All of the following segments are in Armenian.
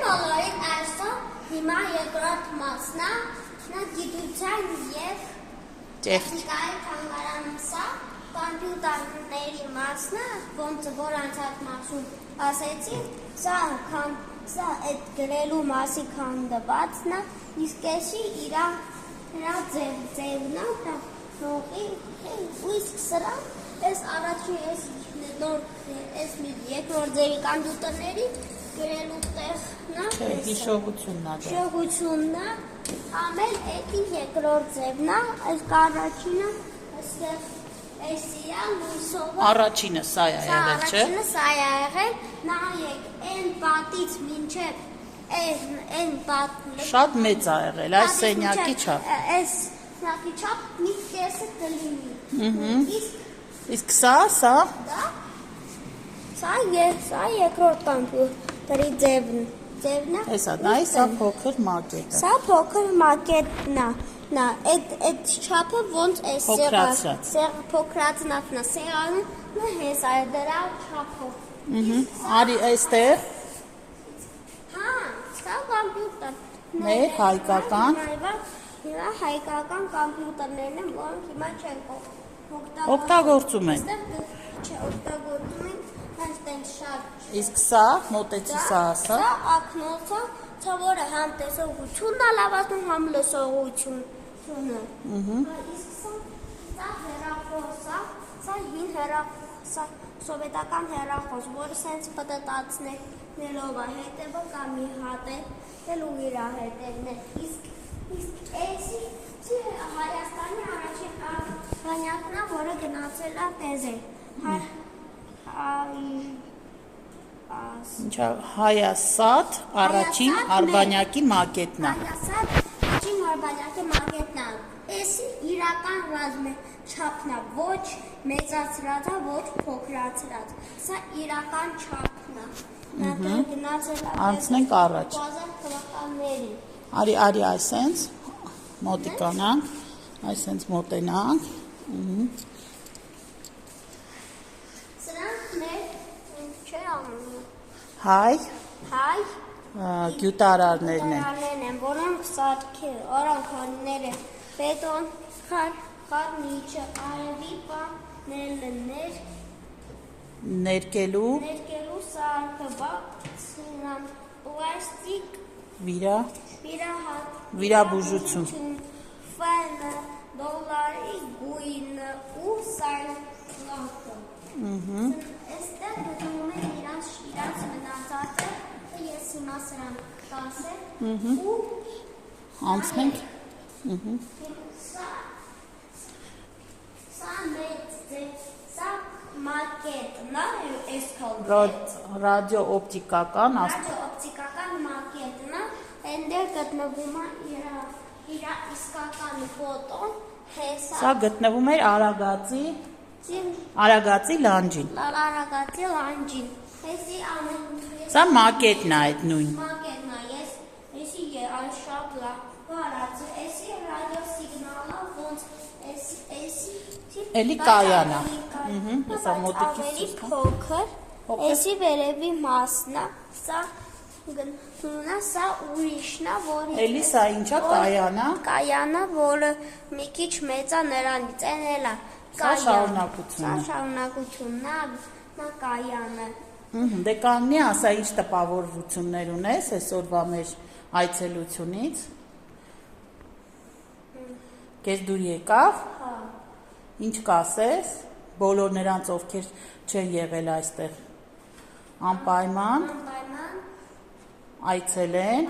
բոլորին այսօր հիմա երկրորդ մասն է, գիտության և տեխնիկայի թանգարանում սա կոմպյուտերների մասն է, ոնց որ անցած մասում ասեցի, սա այդ գրելու մասի քանդվածն է, իսկ էսի իրա ձևն է, ու իսկ սրա այս առաջին այս մի երկրորդ ձևի կոմպյուտերների գրելու տեղն է, հիշողությունն է, ամեն էդի երկրորդ ձևն է, այս առաջինը այստեղ էսի է, լույսով է, առաջինը սա է եղել, չէ՞։ Առաջինը սա է եղել, նայեք, այն պատից մինչև այն պատը շատ մեծ է եղել, այս սենյակի չափ։ Այս սենյակի չափ մի կեսը կլինի։ Իսկ սա։ Սա երկրորդ կոմպյուտերի ձևն է։ Հեսա, նայ, սա փոքր մակետը։ Սա փոքր մակետն է։ Այդ չափը ոնց է փոքրացնածն է, սեղանը հեսա է դրա չափով։ Արի այստեղ։ Հա, սա կոմպյուտեր։ Մեր հայկական։ Հիմա հայկական կոմպյուտերներն են, որոնք հիմա չեն օգտագործում են։ Օգտագործում են, այստեղ շատ։ Իսկ սա, մոտեցի սա ասա։ Սա ակնոցը, որը համ տեսողությունն է լավացնում, համ լսողությունը։ Իսկ սա հեռախոսը, սա հին հեռախոսը, սովետական հեռախոս, որը սենց պտտացնելով է, հետևը կա մի հատ է, ու իր հետևն է։ Իսկ էսի Հայաստանի առաջին արբանյակն է, որը գնացել է տեզել։ Հայասատ առաջին արբանյակի մակետն է։ Հայասատ առաջին արբանյակի մակետն է։ Էսի իրական չափն է, ոչ մեծացրած է, ոչ փոքրացրած։ Սա իրական չափն է։ Անցնենք առաջ։ Արի այսենց մոտիկանանք, այսենց մոտենանք։ Սրանք մեր չէ անունը։ Հայ գյուտարարներն են, որոնք սարքել, օրանքարները, բետոն, խառնիչը, արևի պանելներ, ներկելու սարքը, բացինան, պլաստիկ, վիրաբուժություն, ֆենը, դոլարի գույնը ու սայլակը։ Այստեղ գտնում են իրանց մնացածը, ես հիմա սրան կասեմ, ու անցնենք։ Սա մեծ ձև, սա մակետն է, Ռադիոօպտիկական մակետն է, այնտեղ գտնվում է իր իսկական ֆոտոն, սա գտնվում էր Արագածի լանջին։ Սա մակետն է այդ նույն։ Մակետն է, եսի շատ լավ հարացը, եսի ռադիոսիգնալը, ոնց եսի էլի կայանա։ Ավելի փոքր, եսի վերևի մասն է, սա ուրիշն է, որի էլի սա ինչա կայանա։ Կայանա, որը մի քիչ մեծ է նրանից, այն էլ է Սա շարունակությունն է, նա կայանը։ Դե կանգնի ասա ինչ տպավորություններ ունես այսօրվա մեր այցելությունից։ Քեզ դուր եկավ։ Ինչ կասես բոլոր նրանց ովքեր չեն եղել այստեղ։ Անպայման այցելեք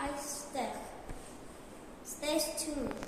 այստեղ։ Stay tuned.